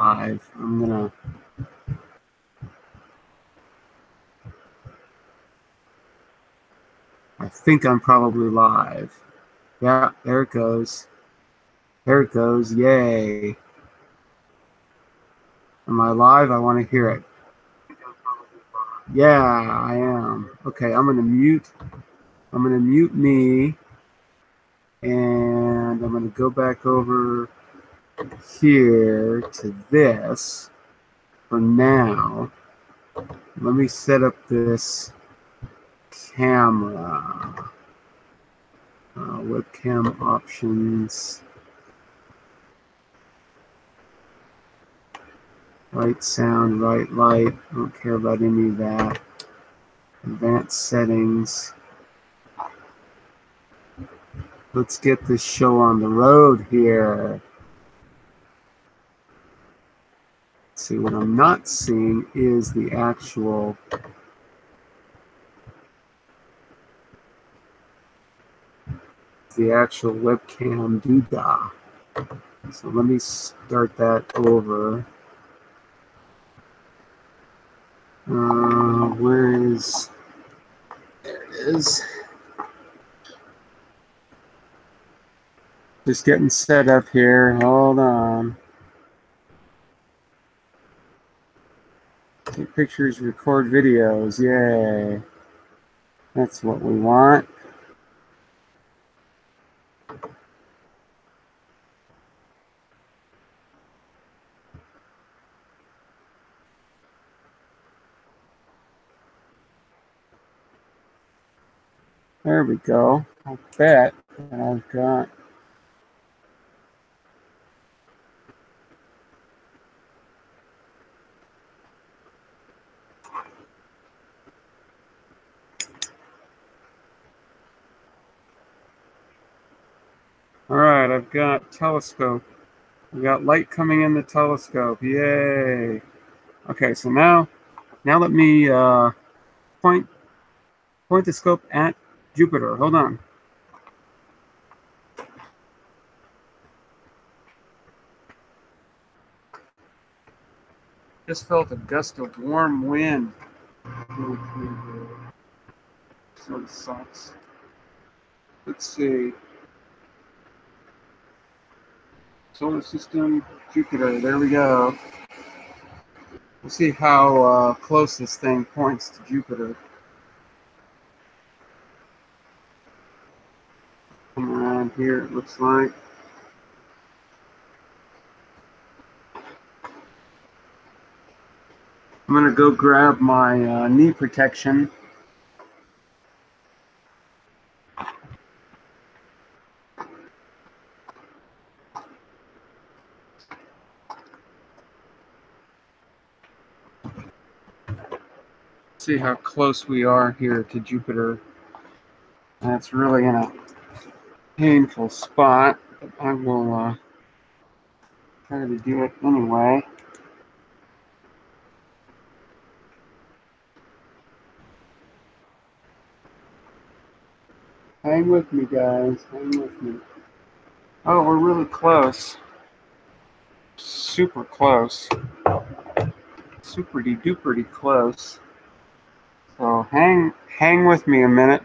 live. I think I'm probably live. Yeah, there it goes. There it goes. Yay. Am I live? I want to hear it. Yeah, I am. Okay, I'm going to mute me, and I'm going to go back over here to this for now. Let me set up this camera. Webcam options. Right sound, right light. I don't care about any of that. Advanced settings. Let's get this show on the road here. Let's see, what I'm not seeing is the actual webcam doodah. So let me start that over. Where is... There it is. Just getting set up here. Hold on. Take pictures, record videos. Yay. That's what we want. There we go. I bet that I've got... All right, I've got telescope. We've got light coming in the telescope. Yay. Okay, so now let me point the scope at Jupiter. Hold on. Just felt a gust of warm wind. So it sucks. Let's see. Solar system, Jupiter. There we go. We'll see how close this thing points to Jupiter. Come around here, it looks like. I'm going to go grab my knee protection. See how close we are here to Jupiter. That's really in a painful spot, but I will try to do it anyway. Hang with me, guys. Hang with me. Oh, we're really close. Super close. Super-de-duper-de close. So hang with me a minute.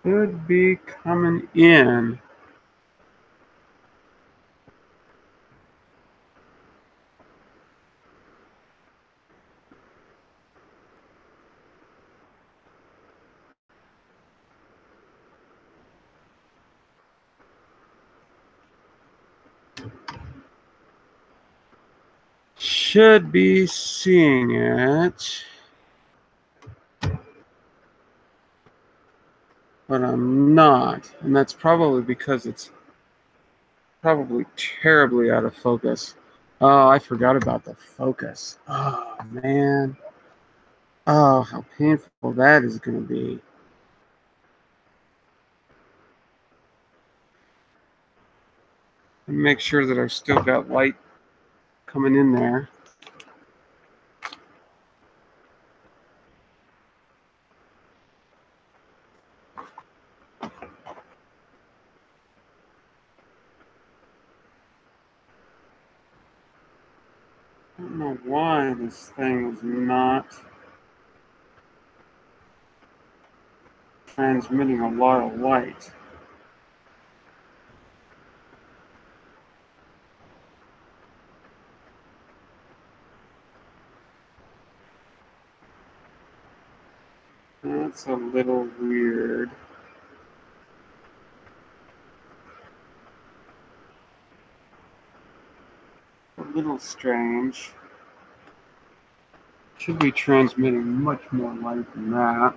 Should be coming in. Should be seeing it. But I'm not. And that's probably because it's probably terribly out of focus. Oh, I forgot about the focus. Oh, man. Oh, how painful that is going to be. And make sure that I've still got light coming in there. I don't know why this thing is not transmitting a lot of light. That's a little weird. A little strange. Should be transmitting much more light than that.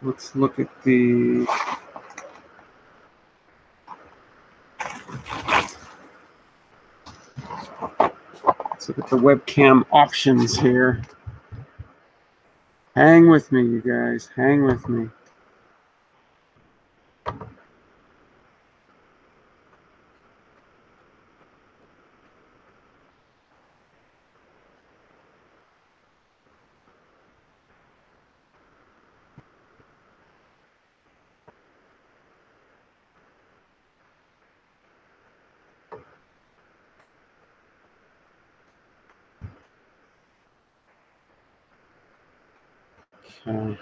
Let's look at the... Let's look at the webcam options here. Hang with me, you guys. Hang with me. Okay.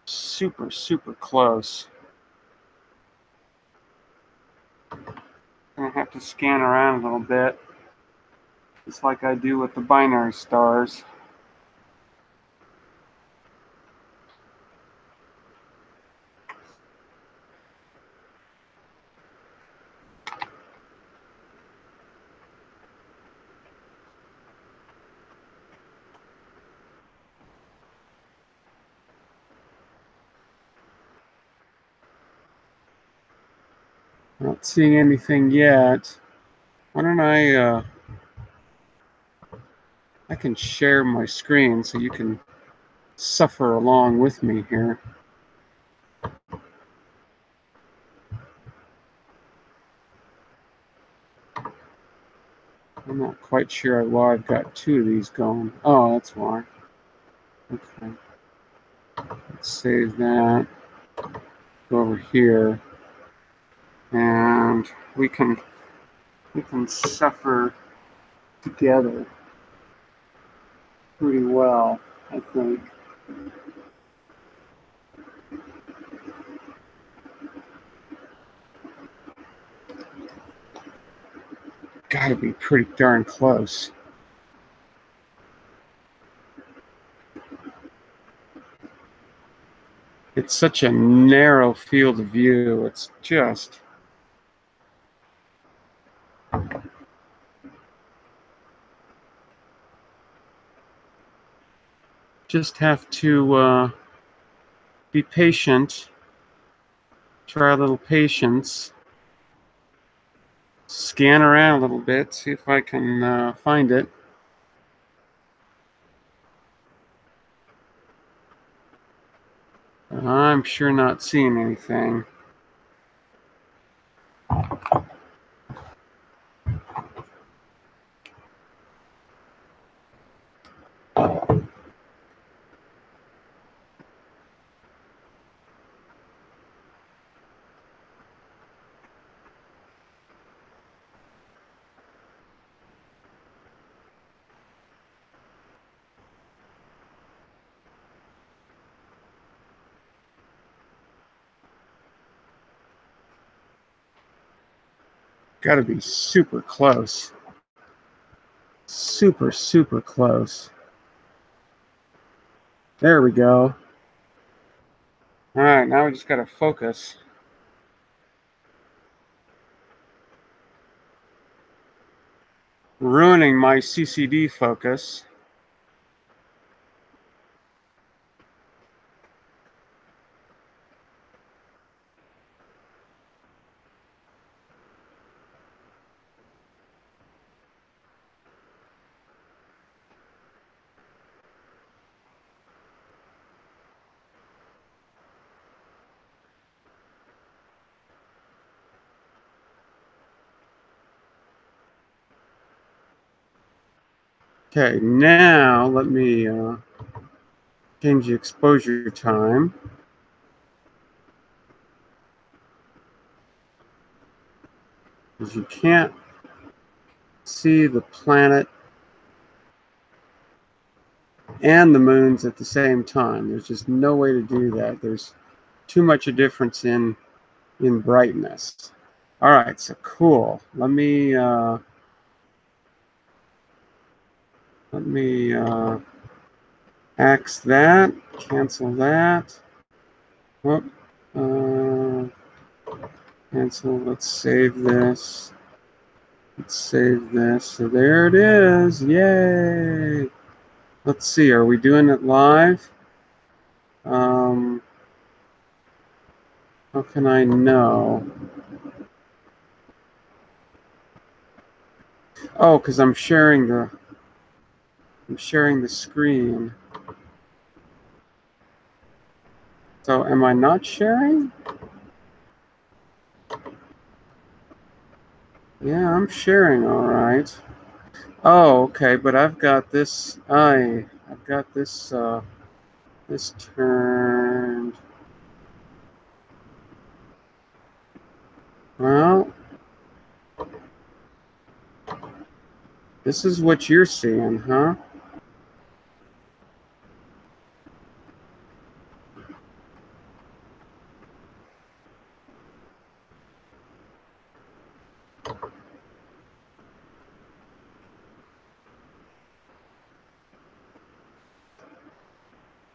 Super, super close. Gonna have to scan around a little bit, just like I do with the binary stars. Not seeing anything yet. Why don't I can share my screen so you can suffer along with me here. I'm not quite sure why I've got two of these going. Oh, that's why. Okay. Let's save that. Go over here. And we can suffer together pretty well, I think. Gotta be pretty darn close. It's such a narrow field of view. It's just have to be patient. Try a little patience. Scan around a little bit, see if I can find it. I'm sure not seeing anything. Gotta be super close. Super, super close. There we go. All right, now we just got to focus. Ruining my CCD focus. Okay, now let me change the exposure time. Because you can't see the planet and the moons at the same time. There's just no way to do that. There's too much a difference in brightness. All right, so cool. Let me axe that, cancel that. Whoop. Cancel. Let's save this. Let's save this. So there it is. Yay! Let's see. Are we doing it live? How can I know? Oh, because I'm sharing the screen. So am I not sharing? Yeah, I'm sharing all right. Oh, okay, but I've got this. I've got this. This turned. Well, this is what you're seeing, huh?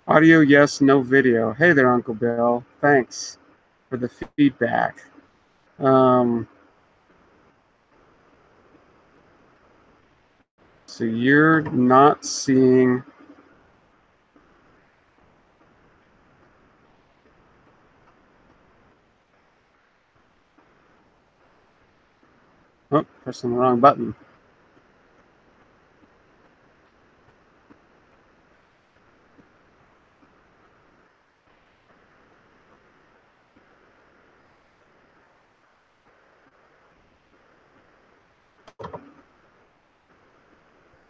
Audio, yes, no video. Hey there, Uncle Bill. Thanks for the feedback. So you're not seeing. Oh, pressing the wrong button.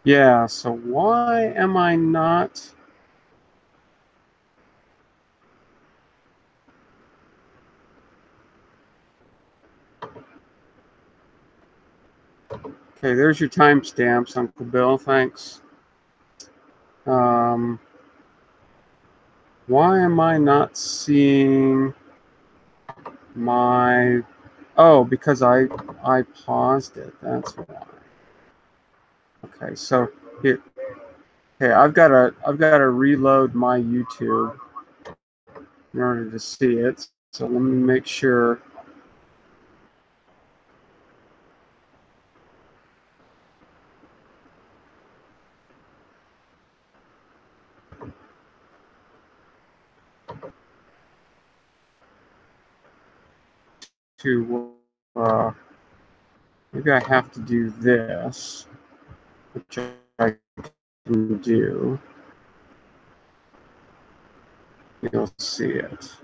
Yeah, so why am I not? Okay, there's your timestamps, Uncle Bill. Thanks. Why am I not seeing my? Oh, because I paused it. That's why. Okay, so here. Okay, I've got to reload my YouTube in order to see it. So let me make sure. To maybe I have to do this, which I can do. You'll see it.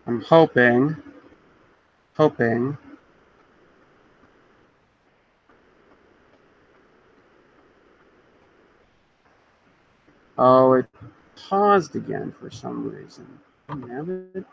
I'm hoping. Oh, it paused again for some reason. Damn it.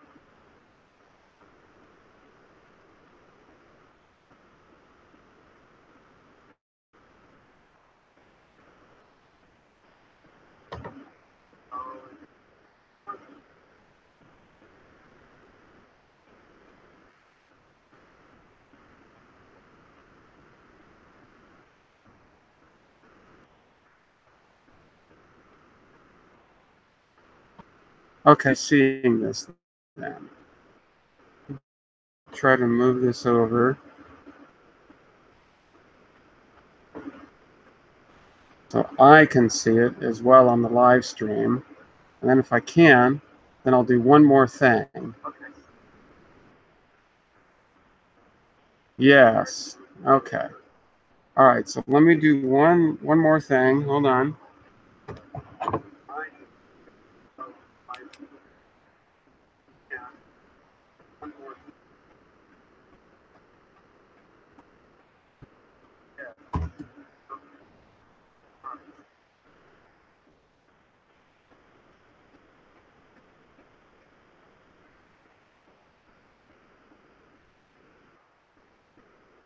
Okay, seeing this then. Try to move this over. So I can see it as well on the live stream. And then if I can, then I'll do one more thing. Yes. Okay. All right. So let me do one more thing. Hold on.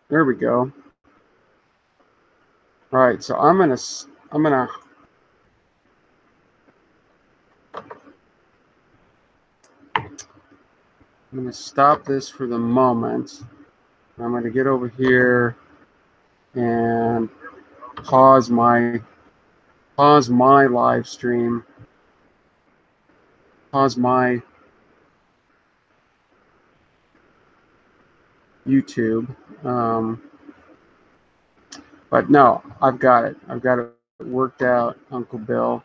There we go. All right. So I'm gonna stop this for the moment. I'm gonna get over here and pause my live stream. Pause my YouTube. But no, I've got it. I've got it worked out, Uncle Bill.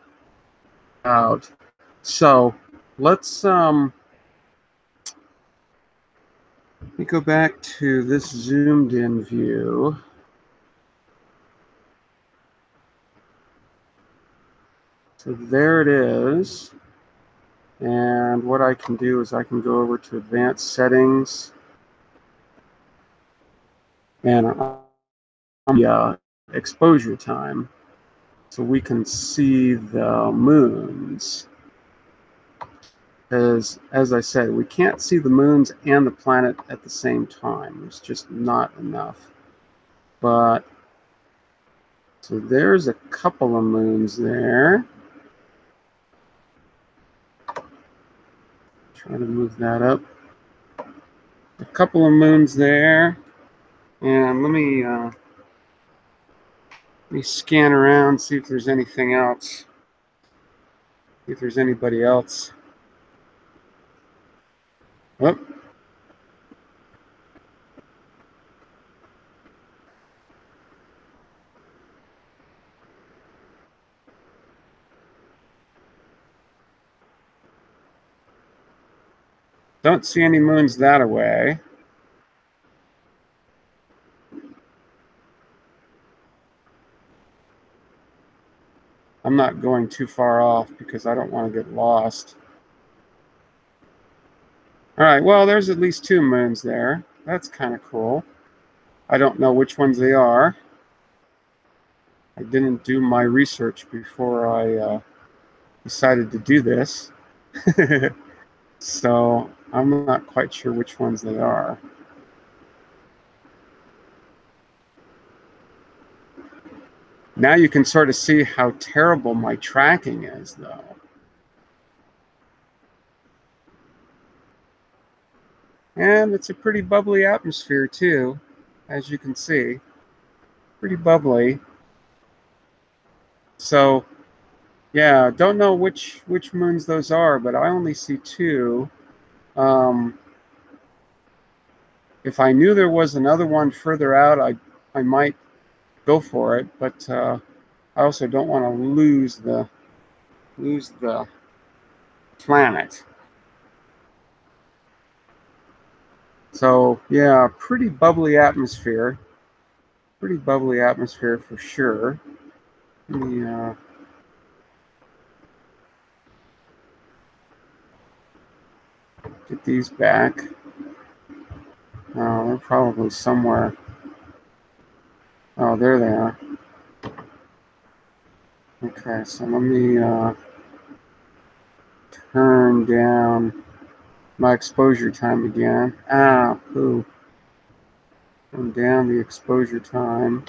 Out. So let's let me go back to this zoomed in view. So there it is. And what I can do is I can go over to advanced settings and exposure time so we can see the moons. Because, as I said, we can't see the moons and the planet at the same time. There's just not enough. But, so there's a couple of moons there. Try to move that up. A couple of moons there. And let me scan around, see if there's anything else. See if there's anybody else. Oh. Don't see any moons that away. I'm not going too far off because I don't want to get lost. All right, well, there's at least 2 moons there. That's kind of cool. I don't know which ones they are. I didn't do my research before I decided to do this. So I'm not quite sure which ones they are. Now you can sort of see how terrible my tracking is, though. And it's a pretty bubbly atmosphere, too, as you can see. Pretty bubbly. So, yeah, don't know which moons those are, but I only see 2. If I knew there was another one further out, I might go for it, but I also don't want to lose the planet. So yeah, pretty bubbly atmosphere. Pretty bubbly atmosphere for sure. Let me get these back. Oh, they're probably somewhere. Oh, there they are. Okay, so let me turn down my exposure time again. Ah, poo. Turn down the exposure time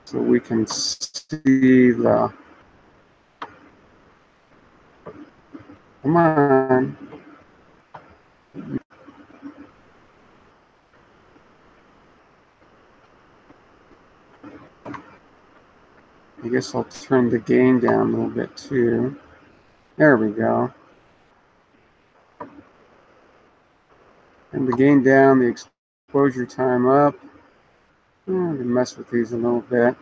so we can see the. Come on. I guess I'll turn the gain down a little bit too. There we go. And the gain down, the exposure time up. I'm gonna mess with these a little bit.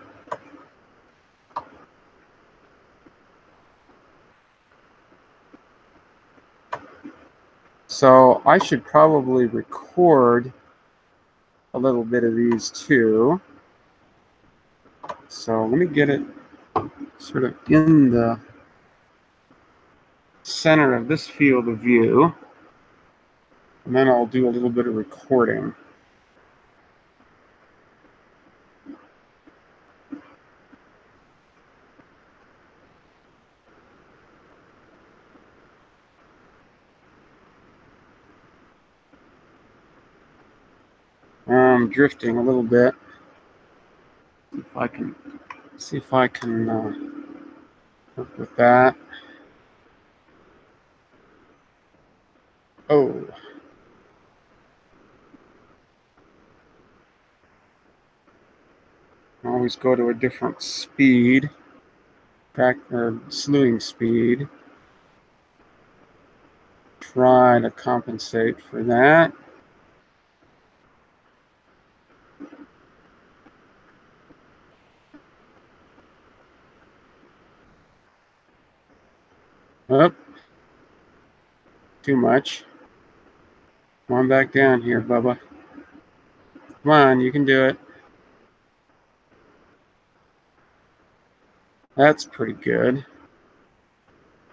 So I should probably record a little bit of these too. So let me get it sort of in the center of this field of view, and then I'll do a little bit of recording. I'm drifting a little bit. See if I can work with that. Oh. Always go to a different speed, slewing speed. Try to compensate for that. Up. Too much. Come on back down here, Bubba. Come on, you can do it. That's pretty good.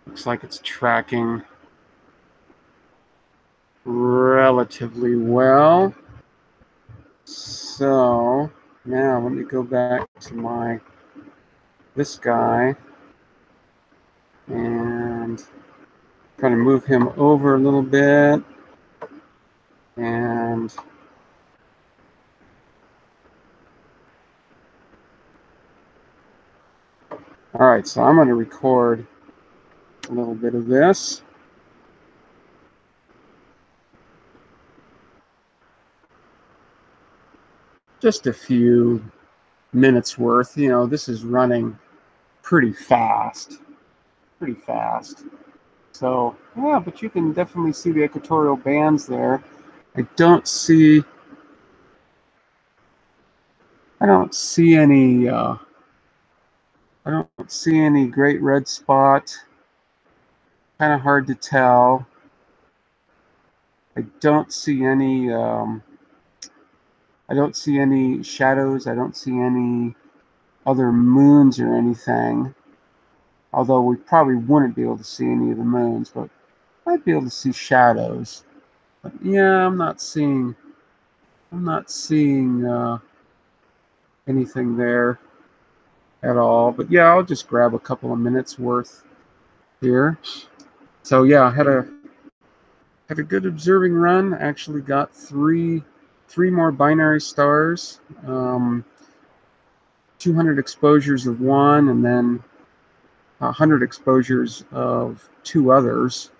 Looks like it's tracking relatively well. So now let me go back to this guy and try to move him over a little bit. And all right, so I'm going to record a little bit of this. Just a few minutes worth. You know, this is running pretty fast. So, yeah, but you can definitely see the equatorial bands there. I don't see any great red spot. Kind of hard to tell. I don't see any shadows. I don't see any other moons or anything. Although we probably wouldn't be able to see any of the moons, but I'd be able to see shadows. But yeah, I'm not seeing anything there at all. But yeah, I'll just grab a couple of minutes worth here. So yeah, I had a good observing run. Actually got three more binary stars, 200 exposures of one, and then 100 exposures of two others.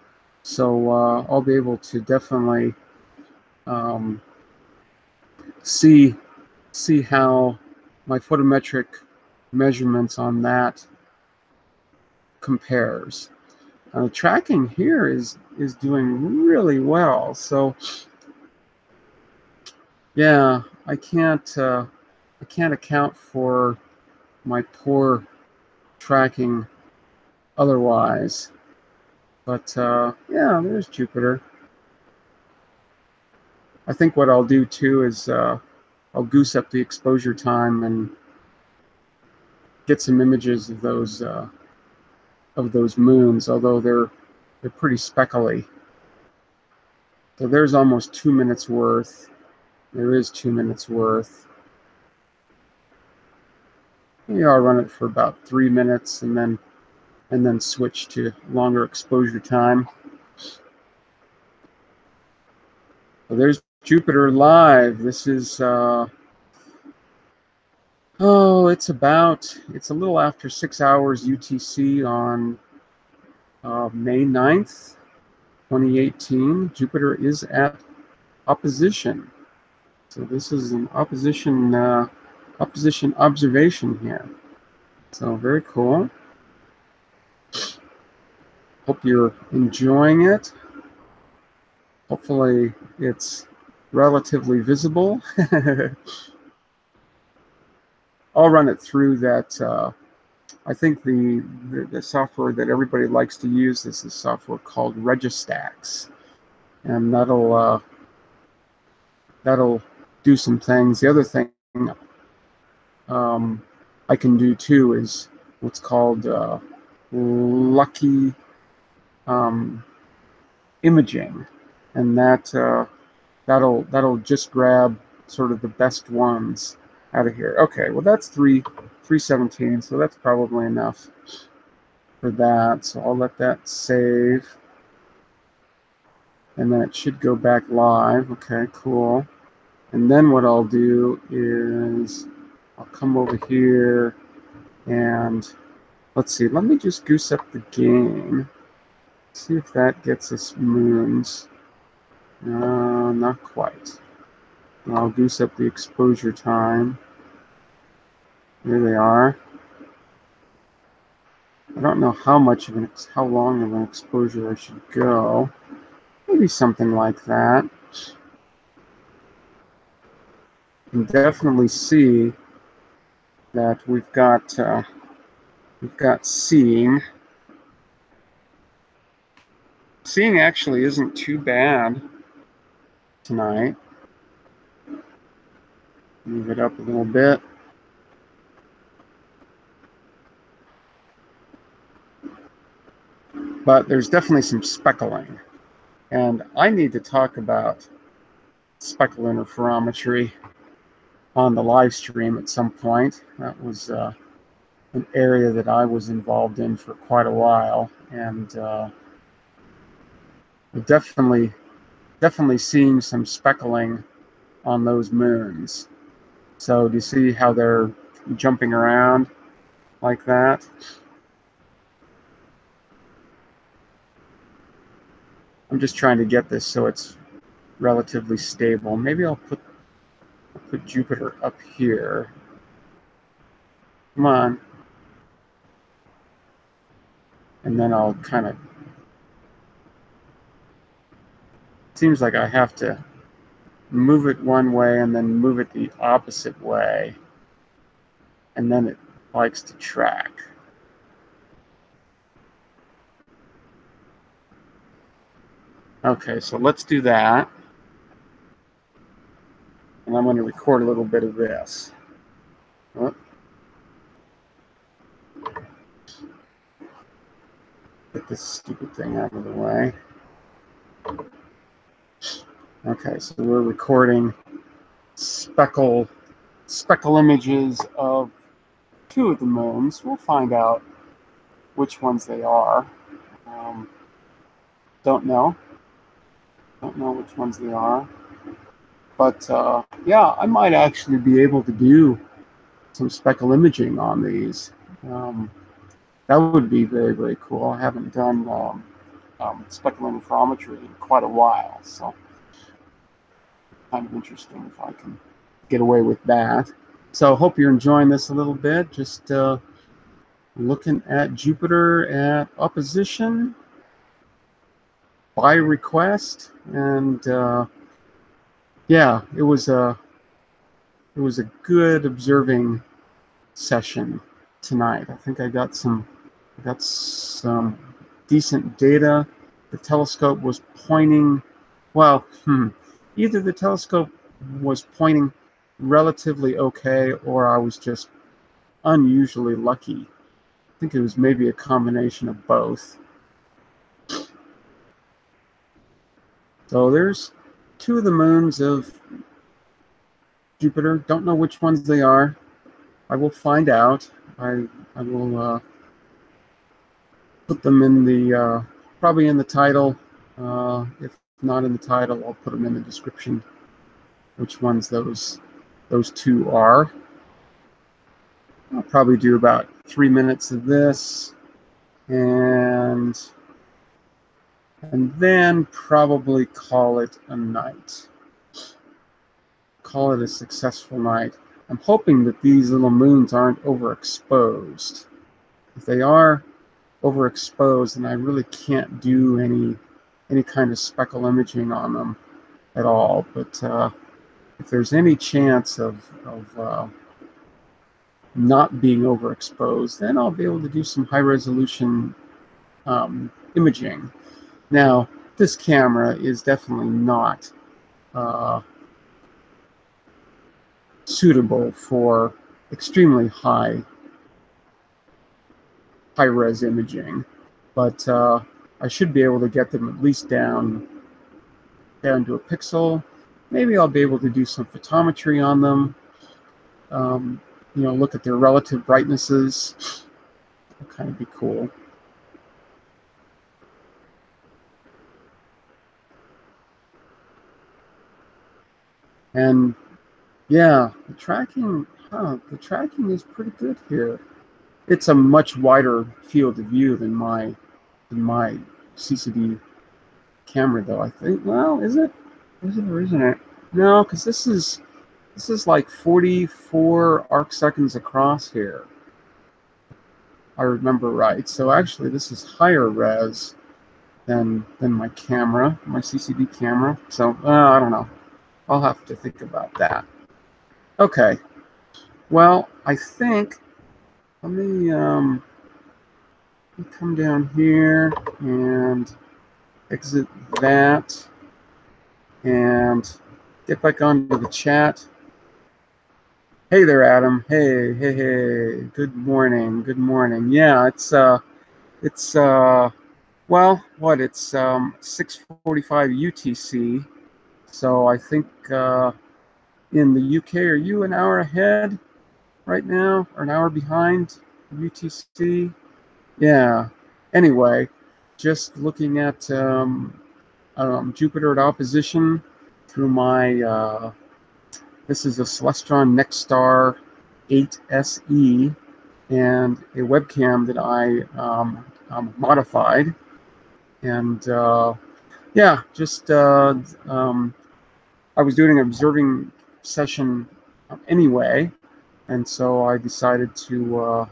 So I'll be able to definitely see how my photometric measurements on that compares. Tracking here is doing really well. So yeah, I can't account for my poor tracking otherwise. But yeah, there's Jupiter. I think what I'll do too is I'll goose up the exposure time and get some images of those moons, although they're pretty speckly. So there's almost 2 minutes worth. There is 2 minutes worth. Yeah, I'll run it for about 3 minutes and then switch to longer exposure time. So there's Jupiter live. This is it's a little after 6 hours UTC on May 9th, 2018. Jupiter is at opposition. So this is an opposition observation here. So very cool. Hope you're enjoying it. Hopefully it's relatively visible. I'll run it through that. I think the software that everybody likes to use is a software called Registax, and that'll do some things. The other thing I can do too is what's called Lucky Imaging, and that'll just grab sort of the best ones out of here. Okay, well that's 317, so that's probably enough for that. So I'll let that save, and then it should go back live. Okay, cool. And then what I'll do is I'll come over here and let's see. Let me just goose up the game. See if that gets us moons. Not quite. I'll goose up the exposure time. There they are. I don't know how long of an exposure I should go. Maybe something like that. You can definitely see that we've got seeing. Seeing actually isn't too bad tonight. Move it up a little bit. But there's definitely some speckling. And I need to talk about speckle interferometry on the live stream at some point. That was an area that I was involved in for quite a while, and definitely seeing some speckling on those moons. So do you see how they're jumping around like that? I'm just trying to get this so it's relatively stable. Maybe I'll put Jupiter up here. Come on. And then I'll kind of, seems like I have to move it one way and then move it the opposite way. And then it likes to track. Okay, so let's do that. And I'm going to record a little bit of this. Oh. Get this stupid thing out of the way. Okay, so we're recording speckle images of 2 of the moons. We'll find out which ones they are. Don't know which ones they are. But yeah, I might actually be able to do some speckle imaging on these. That would be very, very cool. I haven't done speckle interferometry in quite a while, so kind of interesting if I can get away with that. So hope you're enjoying this a little bit. Just looking at Jupiter at opposition by request, and yeah, it was a good observing session tonight. I think I got some decent data. The telescope was pointing, well, either the telescope was pointing relatively okay, or I was just unusually lucky. I think it was maybe a combination of both. So there's 2 of the moons of Jupiter. Don't know which ones they are. I will find out. I will put them in the probably in the title. If not in the title, I'll put them in the description. Which ones those 2 are. I'll probably do about 3 minutes of this, and then probably call it a night. Call it a successful night. I'm hoping that these little moons aren't overexposed. If they are, overexposed, and I really can't do any kind of speckle imaging on them at all. But if there's any chance of not being overexposed, then I'll be able to do some high resolution imaging. Now, this camera is definitely not suitable for extremely high res imaging, but I should be able to get them at least down to a pixel. Maybe I'll be able to do some photometry on them. You know, look at their relative brightnesses. That'll kind of be cool. And yeah, the tracking is pretty good here. It's a much wider field of view than my CCD camera, though. I think. Well, is it or isn't it? No, because this is like 44 arc seconds across here. I remember right. So actually, this is higher res than my camera, my CCD camera. So I don't know. I'll have to think about that. Okay. Well, I think let me come down here and exit that and get back onto the chat. Hey there, Adam. Hey. Good morning. Yeah, it's well, what? It's 6:45 UTC. So I think in the UK, are you an hour ahead right now, or an hour behind UTC? Yeah. Anyway, just looking at Jupiter at opposition through my this is a Celestron Nexstar 8 SE and a webcam that I modified. And yeah, just I was doing an observing session anyway, and so I decided to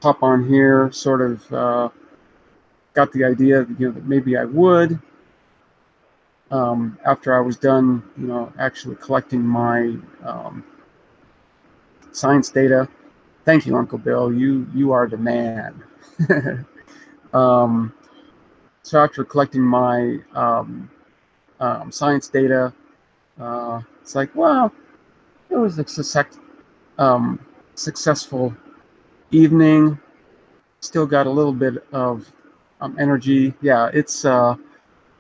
hop on here. Sort of got the idea that, that maybe I would. After I was done, actually collecting my science data. Thank you, Uncle Bill. You are the man. So after collecting my science data, it's like, well, it was a successful evening. Still got a little bit of energy. Yeah, it's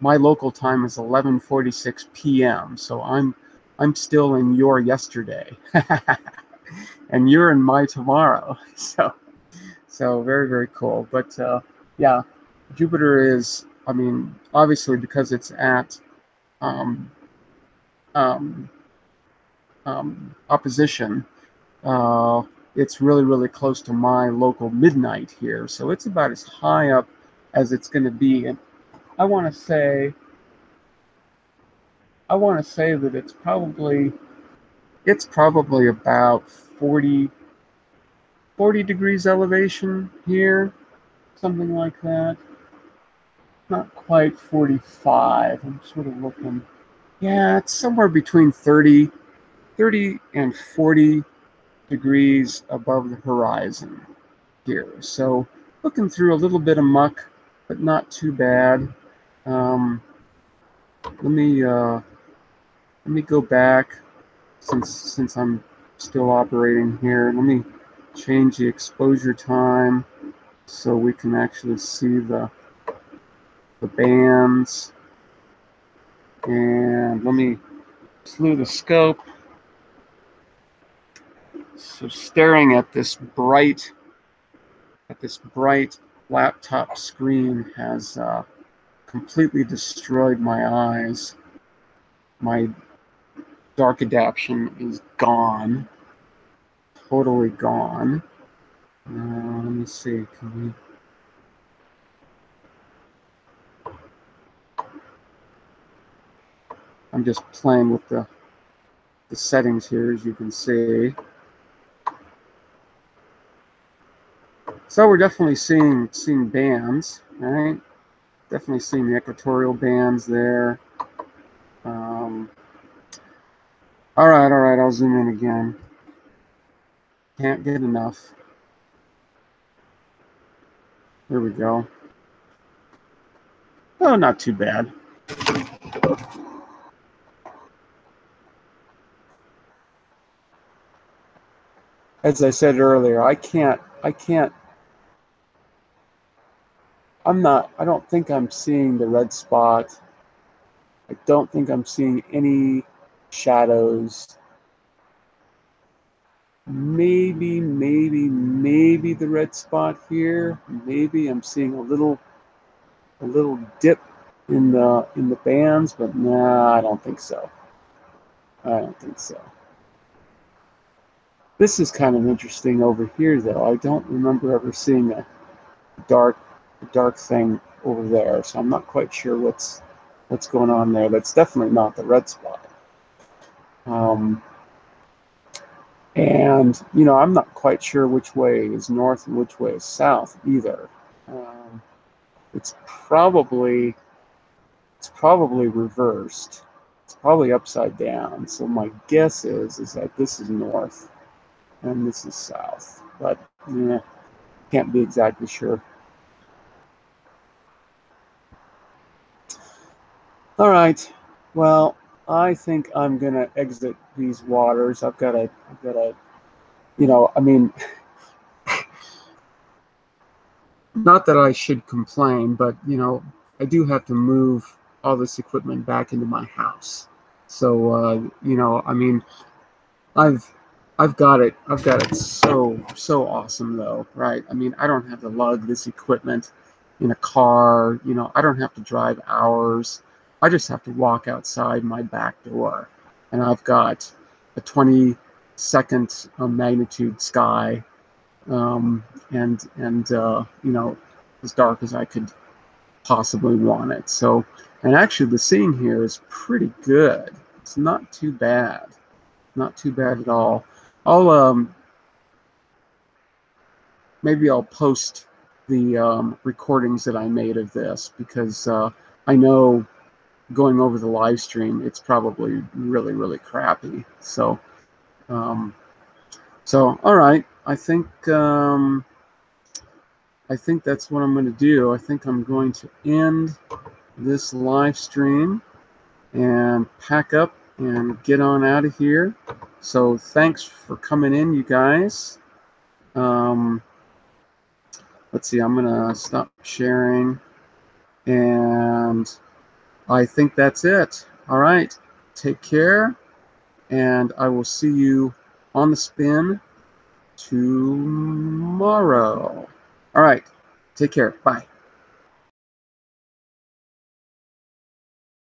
my local time is 11:46 p.m. So I'm still in your yesterday, and you're in my tomorrow. So very, very cool. But yeah, Jupiter is, I mean, obviously because it's at opposition, it's really, really close to my local midnight here. So it's about as high up as it's going to be. And I want to say that it's probably about 40 degrees elevation here, something like that. Not quite 45. I'm sort of looking. Yeah, it's somewhere between 30 and 40 degrees above the horizon here. So looking through a little bit of muck, but not too bad. Let me go back since I'm still operating here. Let me change the exposure time so we can actually see the bands. And let me slew the scope. So staring at this bright laptop screen has completely destroyed my eyes. My dark adaptation is gone, totally gone. Let me see. Can we? I'm just playing with the settings here, as you can see. So we're definitely seeing bands, right? Definitely seeing the equatorial bands there. All right, I'll zoom in again. Can't get enough. There we go. Oh, not too bad. As I said earlier, I don't think I'm seeing the red spot. I don't think I'm seeing any shadows. Maybe the red spot here. Maybe I'm seeing a little dip in the bands, but nah, I don't think so. I don't think so. This is kind of interesting over here, though. I don't remember ever seeing a dark thing over there, so I'm not quite sure what's going on there. That's definitely not the red spot. And I'm not quite sure which way is north and which way is south either. It's probably reversed. It's probably upside down. So my guess is that this is north and this is south, but yeah, can't be exactly sure. All right. Well, I think I'm gonna exit these waters. I've got to, I mean, not that I should complain, but I do have to move all this equipment back into my house. So I mean, I've I've got it. So awesome though, right? I mean, I don't have to lug this equipment in a car. I don't have to drive hours. I just have to walk outside my back door, and I've got a 20-second magnitude sky, and as dark as I could possibly want it. So, and actually, the seeing here is pretty good. It's not too bad. Not too bad at all. I'll maybe I'll post the recordings that I made of this, because I know going over the live stream, it's probably really crappy. So all right, I think that's what I'm going to do. I think I'm going to end this live stream and pack up and get on out of here. So thanks for coming in, you guys. Let's see, I'm gonna stop sharing, and I think that's it. All right, take care, and I will see you on the spin tomorrow. All right, take care. Bye.